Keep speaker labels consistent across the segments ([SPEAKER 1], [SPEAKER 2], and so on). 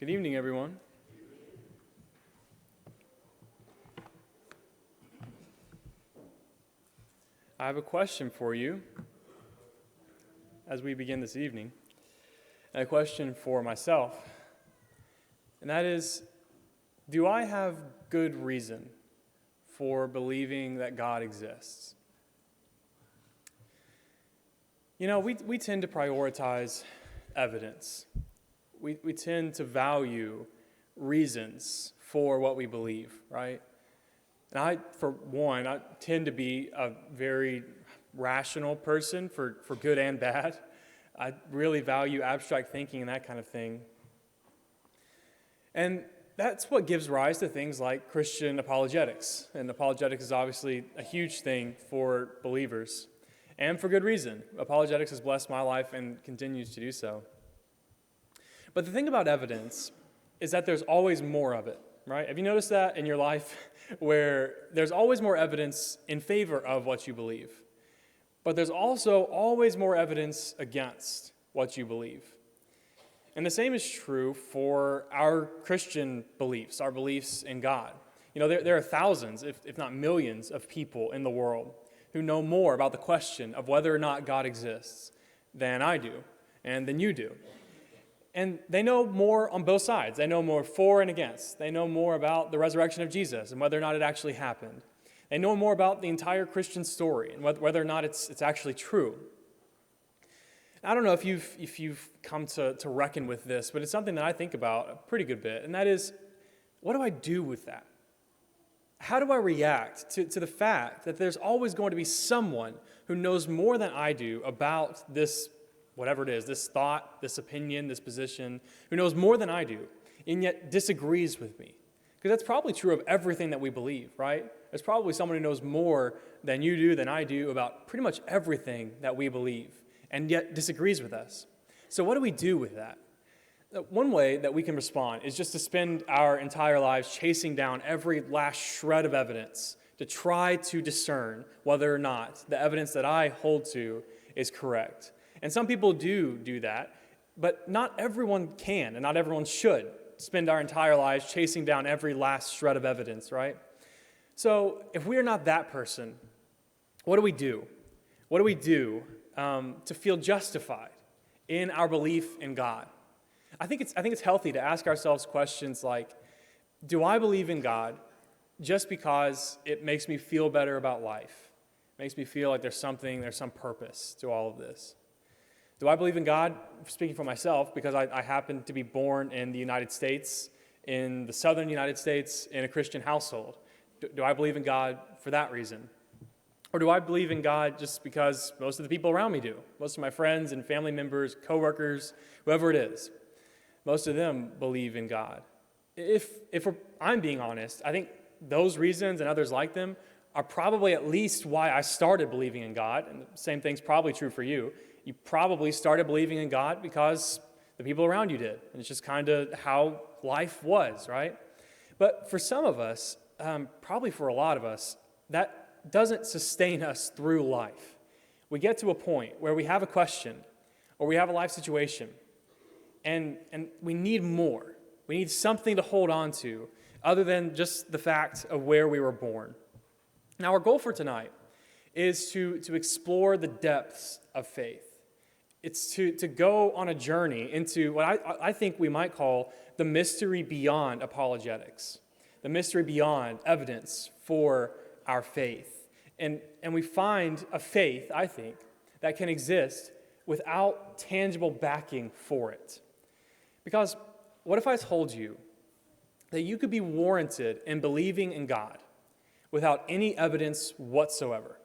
[SPEAKER 1] Good evening, everyone. I have a question for you as we begin this evening, and a question for myself, and that is, do I have good reason for believing that God exists? You know, we tend to prioritize evidence. We tend to value reasons for what we believe, right? And I tend to be a very rational person for good and bad. I really value abstract thinking and that kind of thing. And that's what gives rise to things like Christian apologetics. And apologetics is obviously a huge thing for believers, and for good reason. Apologetics has blessed my life and continues to do so. But the thing about evidence is that there's always more of it, right? Have you noticed that in your life where there's always more evidence in favor of what you believe, but there's also always more evidence against what you believe? And the same is true for our Christian beliefs, our beliefs in God. You know, there are thousands, if not millions, of people in the world who know more about the question of whether or not God exists than I do and than you do. And they know more on both sides. They know more for and against. They know more about the resurrection of Jesus and whether or not it actually happened. They know more about the entire Christian story and whether or not it's actually true. I don't know if you've come to reckon with this, but it's something that I think about a pretty good bit, and that is, what do I do with that? How do I react to the fact that there's always going to be someone who knows more than I do about this, whatever it is, this thought, this opinion, this position, who knows more than I do, and yet disagrees with me? Because that's probably true of everything that we believe, right? There's probably someone who knows more than you do, than I do, about pretty much everything that we believe, and yet disagrees with us. So what do we do with that? One way that we can respond is just to spend our entire lives chasing down every last shred of evidence to try to discern whether or not the evidence that I hold to is correct. And some people do that, but not everyone can, and not everyone should spend our entire lives chasing down every last shred of evidence, right? So if we are not that person, what do we do? What do we do to feel justified in our belief in God? I think it's healthy to ask ourselves questions like, do I believe in God just because it makes me feel better about life? It makes me feel like there's some purpose to all of this. Do I believe in God, speaking for myself, because I happen to be born in the United States, in the southern United States, in a Christian household? Do I believe in God for that reason? Or do I believe in God just because most of the people around me do? Most of my friends and family members, coworkers, whoever it is, most of them believe in God. If I'm being honest, I think those reasons and others like them are probably at least why I started believing in God, and the same thing's probably true for you. You probably started believing in God because the people around you did, and it's just kind of how life was, right? But for some of us, probably for a lot of us, that doesn't sustain us through life. We get to a point where we have a question or we have a life situation, and we need more. We need something to hold on to other than just the fact of where we were born. Now, our goal for tonight is to explore the depths of faith. It's to go on a journey into what I think we might call the mystery beyond apologetics, the mystery beyond evidence for our faith. And we find a faith, I think, that can exist without tangible backing for it. Because what if I told you that you could be warranted in believing in God without any evidence whatsoever?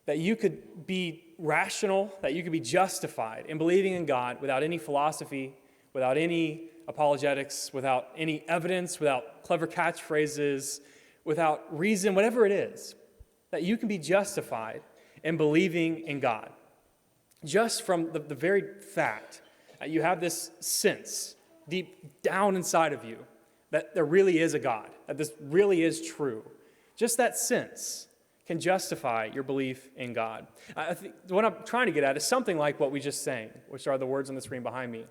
[SPEAKER 1] That you could be rational, that you could be justified in believing in God without any philosophy, without any apologetics, without any evidence, without clever catchphrases, without reason, whatever it is, that you can be justified in believing in God. Just from the very fact that you have this sense deep down inside of you that there really is a God, that this really is true. Just that sense can justify your belief in God. I think what I'm trying to get at is something like what we just sang, which are the words on the screen behind me.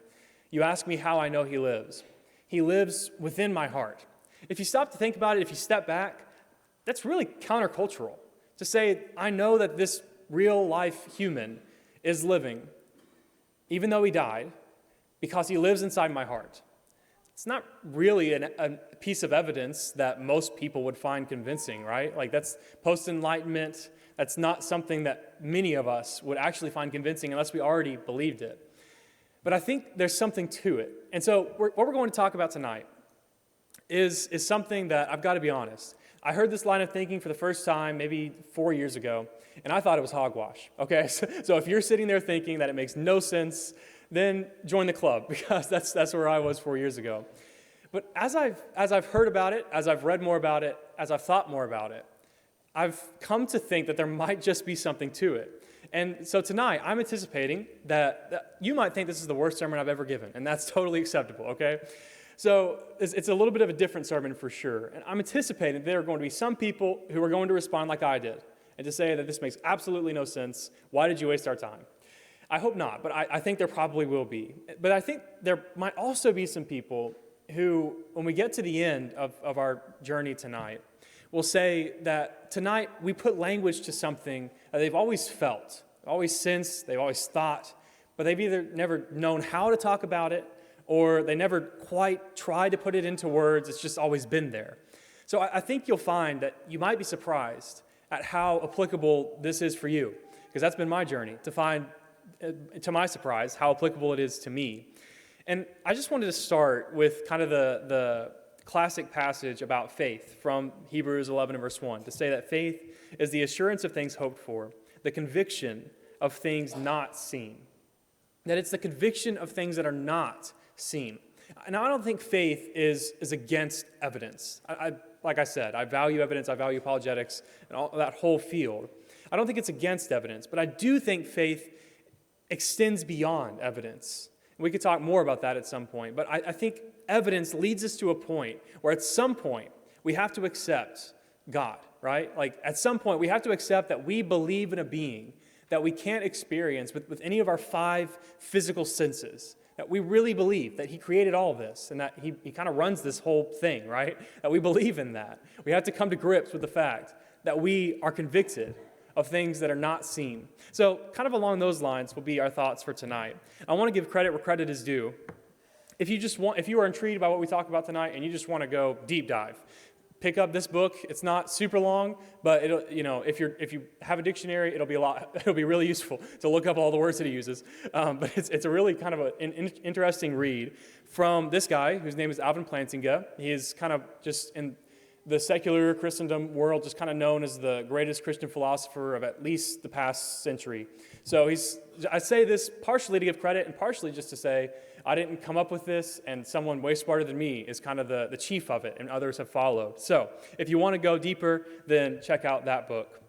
[SPEAKER 1] You ask me how I know he lives. He lives within my heart. If you stop to think about it, if you step back, that's really countercultural. To say, I know that this real life human is living, even though he died, because he lives inside my heart. It's not really a piece of evidence that most people would find convincing, right? Like that's post-enlightenment. That's not something that many of us would actually find convincing unless we already believed it. But I think there's something to it. And so what we're going to talk about tonight is something that I've got to be honest. I heard this line of thinking for the first time maybe 4 years ago, and I thought it was hogwash, okay? So if you're sitting there thinking that it makes no sense, then join the club, because that's where I was 4 years ago. But as I've heard about it, as I've read more about it, as I've thought more about it, I've come to think that there might just be something to it. And so tonight, I'm anticipating that you might think this is the worst sermon I've ever given, and that's totally acceptable, okay? So it's a little bit of a different sermon for sure. And I'm anticipating there are going to be some people who are going to respond like I did and to say that this makes absolutely no sense. Why did you waste our time? I hope not, but I think there probably will be. But I think there might also be some people who, when we get to the end of our journey tonight, will say that tonight we put language to something that they've always felt, always sensed, they've always thought, but they've either never known how to talk about it or they never quite tried to put it into words. It's just always been there. So I think you'll find that you might be surprised at how applicable this is for you, because that's been my journey, to find, to my surprise, how applicable it is to me. And I just wanted to start with kind of the classic passage about faith from Hebrews 11 and verse 1, to say that faith is the assurance of things hoped for, the conviction of things not seen. That it's the conviction of things that are not seen. And I don't think faith is against evidence. Like I said, I value evidence, I value apologetics, and all that whole field. I don't think it's against evidence, but I do think faith extends beyond evidence. We could talk more about that at some point, but I think evidence leads us to a point where at some point we have to accept God, right? Like at some point we have to accept that we believe in a being that we can't experience with any of our 5 physical senses, that we really believe that he created all this and that he kind of runs this whole thing, right? That we believe in that. We have to come to grips with the fact that we are convicted of things that are not seen. So kind of along those lines will be our thoughts for tonight. I want to give credit where credit is due. If you are intrigued by what we talk about tonight and you just want to go deep dive, pick up this book. It's not super long, but it'll, if you have a dictionary, it'll be really useful to look up all the words that he uses. But it's a really kind of an interesting read from this guy whose name is Alvin Plantinga. He is kind of just in the secular Christendom world just kind of known as the greatest Christian philosopher of at least the past century. So I say this partially to give credit and partially just to say I didn't come up with this, and someone way smarter than me is kind of the chief of it, and others have followed. So if you want to go deeper, then check out that book.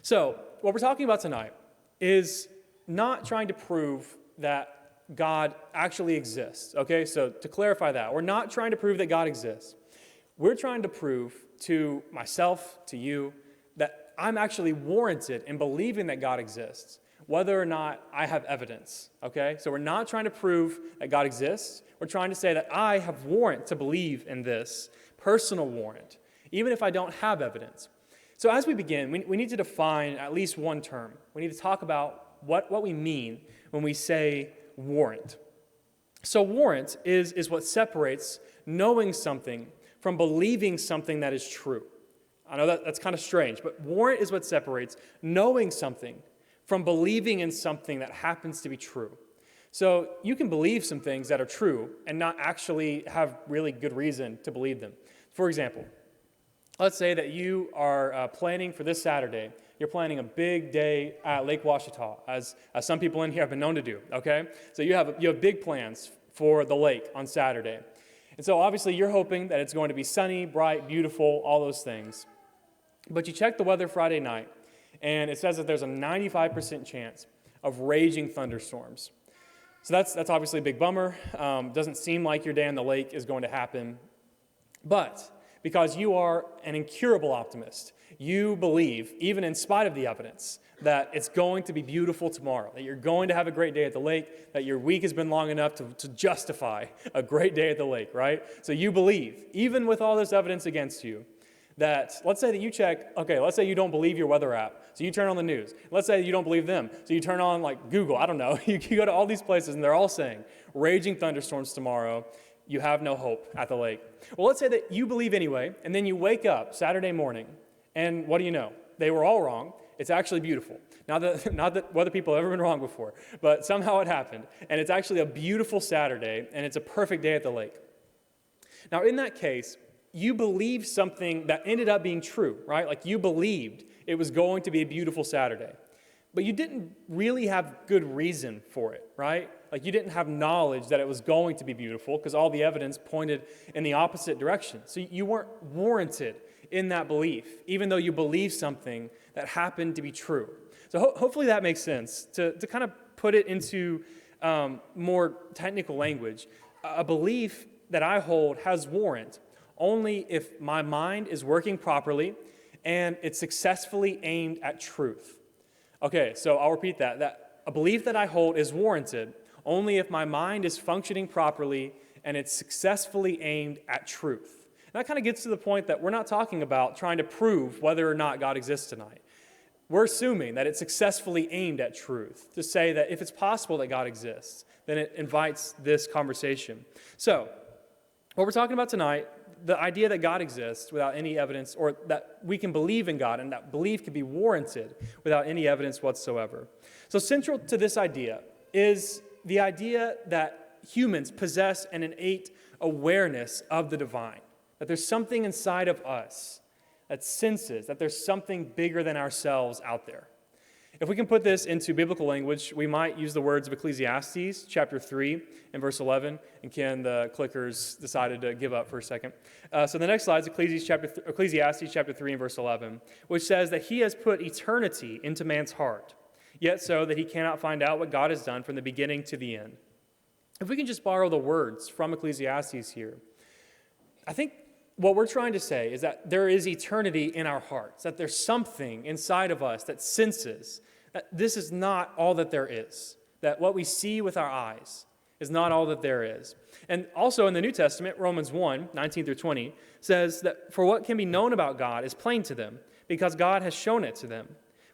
[SPEAKER 1] So what we're talking about tonight is not trying to prove that God actually exists, okay? So to clarify that, we're not trying to prove that God exists. We're trying to prove to myself, to you, that I'm actually warranted in believing that God exists, whether or not I have evidence, okay? So we're not trying to prove that God exists. We're trying to say that I have warrant to believe in this, personal warrant, even if I don't have evidence. So as we begin, we need to define at least one term. We need to talk about what we mean when we say warrant. So warrant is what separates knowing something from believing something that is true. I know that's kind of strange, but warrant is what separates knowing something from believing in something that happens to be true. So you can believe some things that are true and not actually have really good reason to believe them. For example, let's say that you are planning for this Saturday. You're planning a big day at Lake Ouachita, as some people in here have been known to do, okay? So you have big plans for the lake on Saturday. And so obviously you're hoping that it's going to be sunny, bright, beautiful, all those things. But you check the weather Friday night, and it says that there's a 95% chance of raging thunderstorms. So that's obviously a big bummer. Doesn't seem like your day on the lake is going to happen. But because you are an incurable optimist. You believe, even in spite of the evidence, that it's going to be beautiful tomorrow, that you're going to have a great day at the lake, that your week has been long enough to justify a great day at the lake, right? So you believe, even with all this evidence against you, that let's say that you check, okay, let's say you don't believe your weather app, so you turn on the news. Let's say you don't believe them, so you turn on like Google, I don't know. You go to all these places and they're all saying, raging thunderstorms tomorrow, you have no hope at the lake. Well, let's say that you believe anyway, and then you wake up Saturday morning, and what do you know? They were all wrong. It's actually beautiful. Not that whether people have ever been wrong before, but somehow it happened, and it's actually a beautiful Saturday, and it's a perfect day at the lake. Now, in that case, you believed something that ended up being true, right? Like you believed it was going to be a beautiful Saturday, but you didn't really have good reason for it, right? Like you didn't have knowledge that it was going to be beautiful because all the evidence pointed in the opposite direction. So you weren't warranted in that belief, even though you believed something that happened to be true. So hopefully that makes sense. To kind of put it into more technical language, a belief that I hold has warrant only if my mind is working properly and it's successfully aimed at truth. Okay, so I'll repeat that a belief that I hold is warranted only if my mind is functioning properly and it's successfully aimed at truth. And that kind of gets to the point that we're not talking about trying to prove whether or not God exists tonight. We're assuming that it's successfully aimed at truth, to say that if it's possible that God exists, then it invites this conversation. So, what we're talking about tonight, the idea that God exists without any evidence, or that we can believe in God and that belief can be warranted without any evidence whatsoever. So central to this idea is the idea that humans possess an innate awareness of the divine, that there's something inside of us that senses that there's something bigger than ourselves out there. If we can put this into biblical language, we might use the words of Ecclesiastes chapter 3 and verse 11. And Ken, the clickers, decided to give up for a second. So the next slide is Ecclesiastes chapter 3 and verse 11, which says that he has put eternity into man's heart, yet so that he cannot find out what God has done from the beginning to the end. If we can just borrow the words from Ecclesiastes here, I think what we're trying to say is that there is eternity in our hearts, that there's something inside of us that senses that this is not all that there is, that what we see with our eyes is not all that there is. And also in the New Testament, Romans 1, 19 through 20, says that for what can be known about God is plain to them, because God has shown it to them.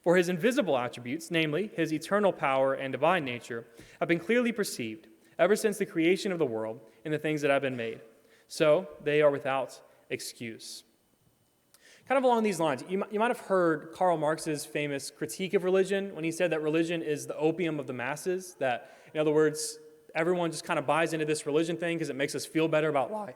[SPEAKER 1] For his invisible attributes, namely his eternal power and divine nature, have been clearly perceived ever since the creation of the world and the things that have been made. So they are without excuse. Kind of along these lines, you might have heard Karl Marx's famous critique of religion when he said that religion is the opium of the masses, that, in other words, everyone just kind of buys into this religion thing because it makes us feel better about life,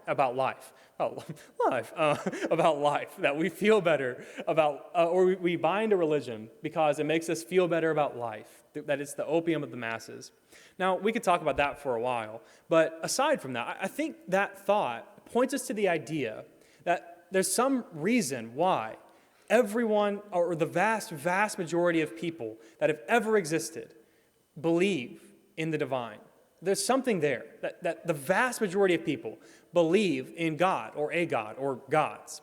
[SPEAKER 1] that we feel better about, or we buy into religion because it makes us feel better about life, that it's the opium of the masses. Now, we could talk about that for a while, but aside from that, I think that thought points us to the idea that there's some reason why everyone, or the vast, vast majority of people that have ever existed, believe in the divine. There's something there, that the vast majority of people believe in God, or a God, or gods.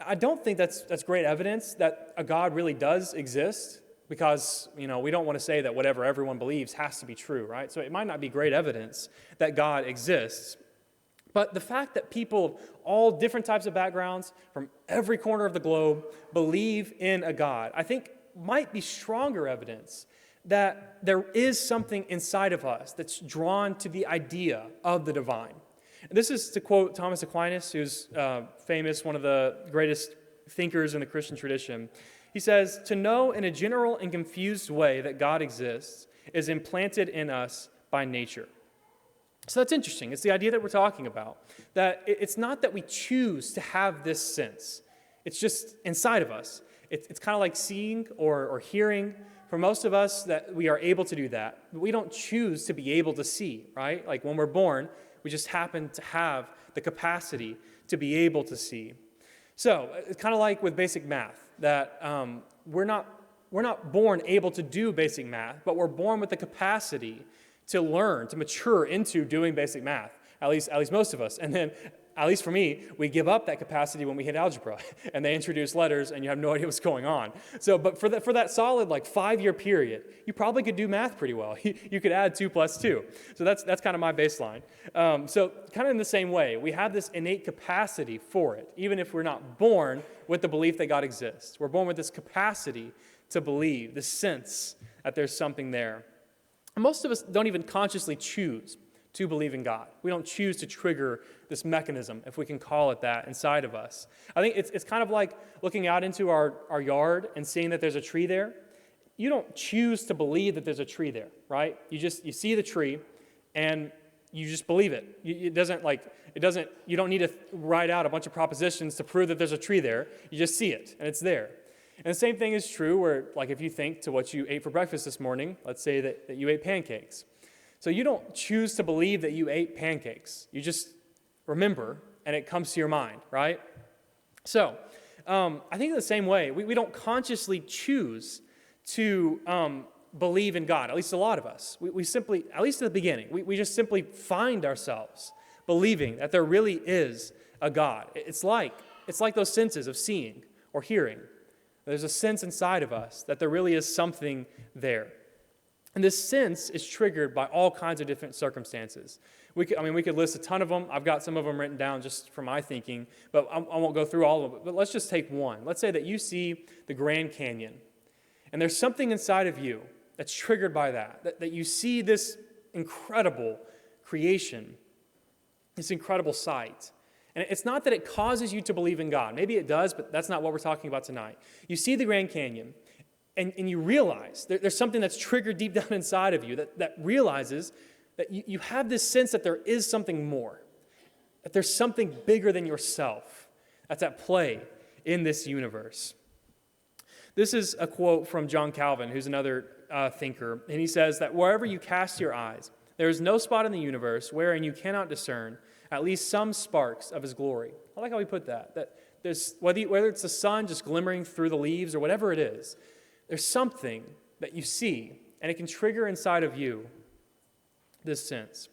[SPEAKER 1] I don't think that's great evidence that a God really does exist, because, we don't want to say that whatever everyone believes has to be true, right? So it might not be great evidence that God exists. But the fact that people of all different types of backgrounds from every corner of the globe believe in a God, I think might be stronger evidence that there is something inside of us that's drawn to the idea of the divine. And this is to quote Thomas Aquinas, who's famous, one of the greatest thinkers in the Christian tradition. He says, "To know in a general and confused way that God exists is implanted in us by nature." So that's interesting. It's the idea that we're talking about, that it's not that we choose to have this sense. It's just inside of us. It's kind of like seeing or hearing. For most of us, that we are able to do that. But we don't choose to be able to see, right? Like when we're born, we just happen to have the capacity to be able to see. So it's kind of like with basic math, that we're not born able to do basic math, but we're born with the capacity to learn, to mature into doing basic math, at least most of us. And then at least for me, we give up that capacity when we hit algebra and they introduce letters and you have no idea what's going on. So, but for that solid 5-year period, you probably could do math pretty well. You could add 2 plus 2. So that's kind of my baseline. So kind of in the same way, we have this innate capacity for it, even if we're not born with the belief that God exists. We're born with this capacity to believe, this sense that there's something there. And most of us don't even consciously choose to believe in God. We don't choose to trigger this mechanism, if we can call it that, inside of us. I think it's kind of like looking out into our yard and seeing that there's a tree there. You don't choose to believe that there's a tree there, right? You see the tree and you just believe it. You don't need to write out a bunch of propositions to prove that there's a tree there. You just see it and it's there. And the same thing is true where, if you think to what you ate for breakfast this morning, let's say that you ate pancakes. So you don't choose to believe that you ate pancakes. You just remember, and it comes to your mind, right? So I think in the same way, we don't consciously choose to believe in God, at least a lot of us. We simply, at least at the beginning, we just simply find ourselves believing that there really is a God. It's like those senses of seeing or hearing. There's a sense inside of us that there really is something there. And this sense is triggered by all kinds of different circumstances. We could list a ton of them. I've got some of them written down just from my thinking, but I won't go through all of them. But let's just take one. Let's say that you see the Grand Canyon, and there's something inside of you that's triggered by that you see this incredible creation, this incredible sight. And it's not that it causes you to believe in God. Maybe it does, but that's not what we're talking about tonight. You see the Grand Canyon, and you realize there's something that's triggered deep down inside of you that realizes that you have this sense that there is something more, that there's something bigger than yourself that's at play in this universe. This is a quote from John Calvin, who's another thinker, and he says that wherever you cast your eyes, there is no spot in the universe wherein you cannot discern at least some sparks of his glory. I like how he put that there's, whether it's the sun just glimmering through the leaves or whatever it is, there's something that you see, and it can trigger inside of you this sense.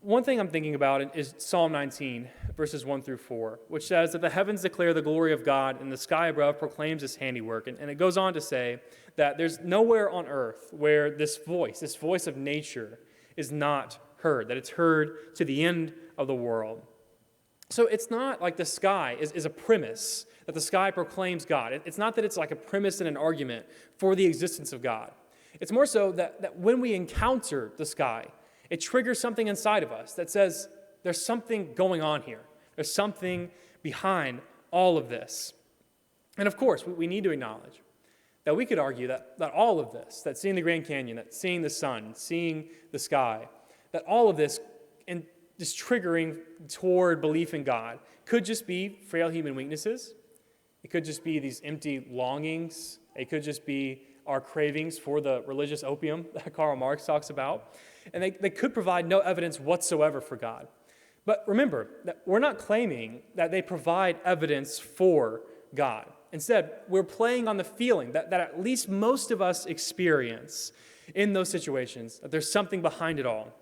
[SPEAKER 1] One thing I'm thinking about is Psalm 19, verses 1 through 4, which says that the heavens declare the glory of God, and the sky above proclaims his handiwork. And it goes on to say that there's nowhere on earth where this voice of nature, is not heard, that it's heard to the end of the world. So it's not like the sky is a premise, that the sky proclaims God. It's not that it's like a premise in an argument for the existence of God. It's more so that when we encounter the sky, it triggers something inside of us that says, there's something going on here. There's something behind all of this. And of course, we need to acknowledge that we could argue that all of this, that seeing the Grand Canyon, that seeing the sun, seeing the sky, that all of this and just triggering toward belief in God could just be frail human weaknesses. It could just be these empty longings. It could just be our cravings for the religious opium that Karl Marx talks about. And they could provide no evidence whatsoever for God. But remember, that we're not claiming that they provide evidence for God. Instead, we're playing on the feeling that at least most of us experience in those situations, that there's something behind it all.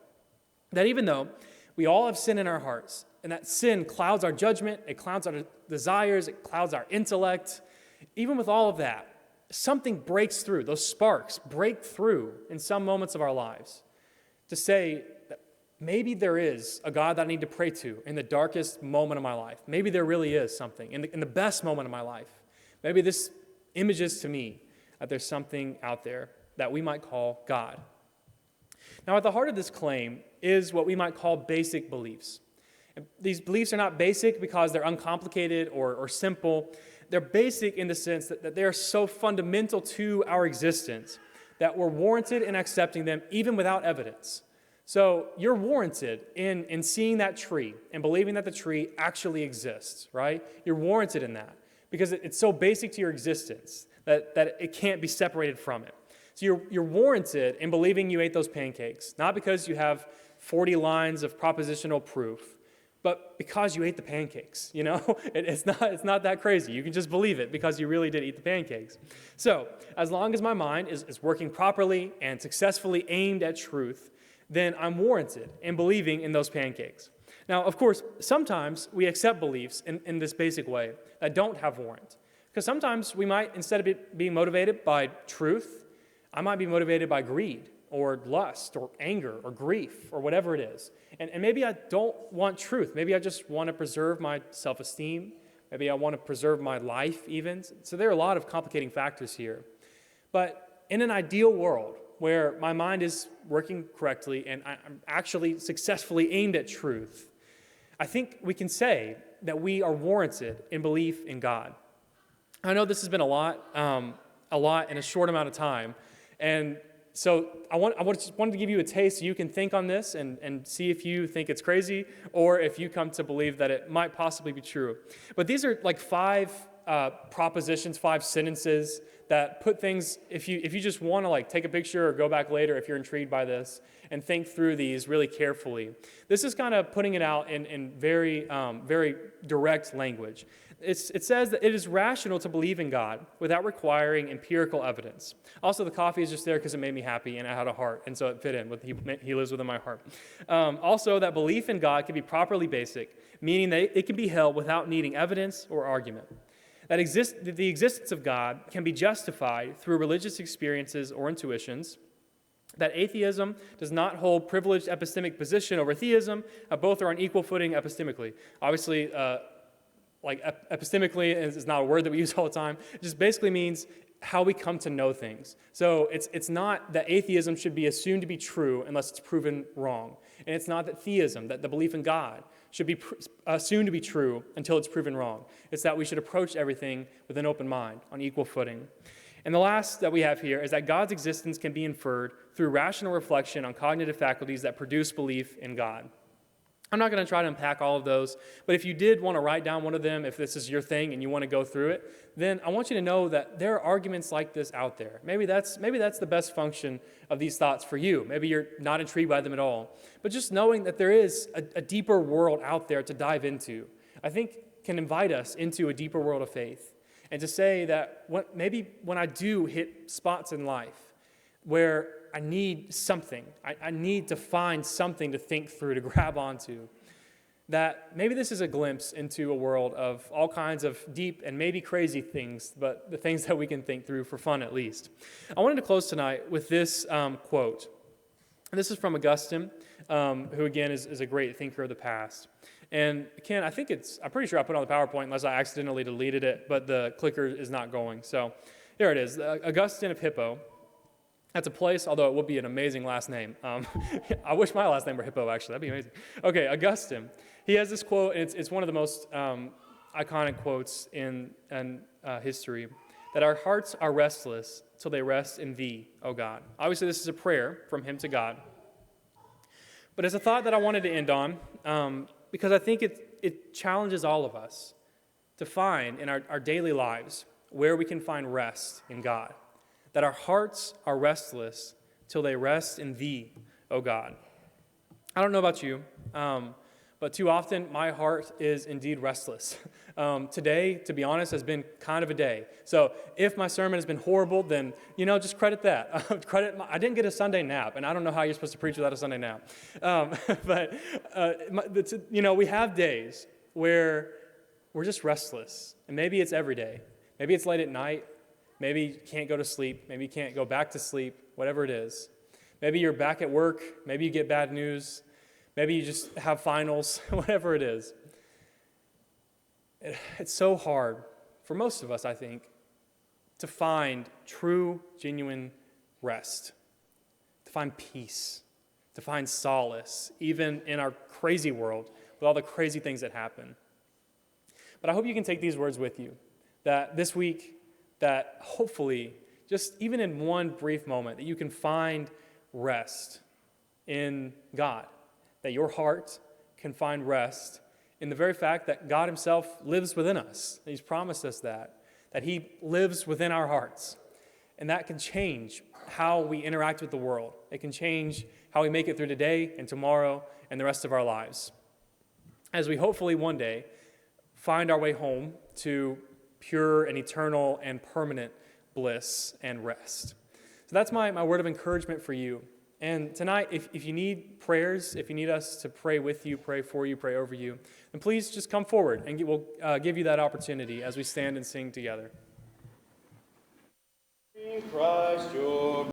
[SPEAKER 1] That even though we all have sin in our hearts, and that sin clouds our judgment, it clouds our desires, it clouds our intellect, even with all of that, something breaks through. Those sparks break through in some moments of our lives to say that maybe there is a God that I need to pray to in the darkest moment of my life. Maybe there really is something in the best moment of my life. Maybe this images to me that there's something out there that we might call God. Now, at the heart of this claim is what we might call basic beliefs. And these beliefs are not basic because they're uncomplicated or simple. They're basic in the sense that they are so fundamental to our existence that we're warranted in accepting them even without evidence. So you're warranted in seeing that tree and believing that the tree actually exists, right? You're warranted in that because it's so basic to your existence that it can't be separated from it. So you're warranted in believing you ate those pancakes, not because you have 40 lines of propositional proof, but because you ate the pancakes, you know? It's not that crazy. You can just believe it because you really did eat the pancakes. So as long as my mind is working properly and successfully aimed at truth, then I'm warranted in believing in those pancakes. Now, of course, sometimes we accept beliefs in this basic way that don't have warrant. Because sometimes we might, instead of being motivated by truth, I might be motivated by greed or lust or anger or grief or whatever it is. And maybe I don't want truth. Maybe I just want to preserve my self-esteem. Maybe I want to preserve my life even. So there are a lot of complicating factors here. But in an ideal world where my mind is working correctly and I'm actually successfully aimed at truth, I think we can say that we are warranted in belief in God. I know this has been a lot in a short amount of time, and so I just wanted to give you a taste so you can think on this and see if you think it's crazy or if you come to believe that it might possibly be true. But these are like 5 propositions, 5 sentences that put things, if you just want to like take a picture or go back later if you're intrigued by this and think through these really carefully. This is kind of putting it out in very, very direct language. It says that it is rational to believe in God without requiring empirical evidence. Also, the coffee is just there because it made me happy and I had a heart, and so it fit in with He lives within my heart. Also, that belief in God can be properly basic, meaning that it can be held without needing evidence or argument. That the existence of God can be justified through religious experiences or intuitions. That atheism does not hold privileged epistemic position over theism. Both are on equal footing epistemically. Obviously, epistemically is not a word that we use all the time. It just basically means how we come to know things. So it's not that atheism should be assumed to be true unless it's proven wrong. And it's not that theism, that the belief in God, should be assumed to be true until it's proven wrong. It's that we should approach everything with an open mind, on equal footing. And the last that we have here is that God's existence can be inferred through rational reflection on cognitive faculties that produce belief in God. I'm not going to try to unpack all of those, but if you did want to write down one of them, if this is your thing and you want to go through it, then I want you to know that there are arguments like this out there. Maybe that's the best function of these thoughts for you. Maybe you're not intrigued by them at all. But just knowing that there is a deeper world out there to dive into, I think can invite us into a deeper world of faith. And to say that maybe when I do hit spots in life where I need something, I need to find something to think through, to grab onto, that maybe this is a glimpse into a world of all kinds of deep and maybe crazy things, but the things that we can think through for fun at least. I wanted to close tonight with this quote. And this is from Augustine, who again is a great thinker of the past. And Ken, I'm pretty sure I put it on the PowerPoint unless I accidentally deleted it, but the clicker is not going. So here it is, Augustine of Hippo. That's a place, although it would be an amazing last name. I wish my last name were Hippo, actually. That'd be amazing. Okay, Augustine. He has this quote, and it's one of the most iconic quotes in history, that our hearts are restless till they rest in thee, O God. Obviously, this is a prayer from him to God. But it's a thought that I wanted to end on because I think it challenges all of us to find in our daily lives where we can find rest in God. That our hearts are restless till they rest in thee, O God. I don't know about you, but too often my heart is indeed restless. Today, to be honest, has been kind of a day. So if my sermon has been horrible, then, just credit that. I didn't get a Sunday nap, and I don't know how you're supposed to preach without a Sunday nap. But we have days where we're just restless, and maybe it's every day. Maybe it's late at night. Maybe you can't go to sleep. Maybe you can't go back to sleep, whatever it is. Maybe you're back at work. Maybe you get bad news. Maybe you just have finals, whatever it is. It's so hard for most of us, I think, to find true, genuine rest, to find peace, to find solace, even in our crazy world with all the crazy things that happen. But I hope you can take these words with you, that this week, that hopefully, just even in one brief moment, that you can find rest in God, that your heart can find rest in the very fact that God himself lives within us. He's promised us that he lives within our hearts. And that can change how we interact with the world. It can change how we make it through today and tomorrow and the rest of our lives. As we hopefully one day find our way home to pure and eternal and permanent bliss and rest. So that's my word of encouragement for you And tonight, if you need prayers, if you need us to pray with you, pray for you, pray over you, then please just come forward, and we'll give you that opportunity as we stand and sing together. In Christ your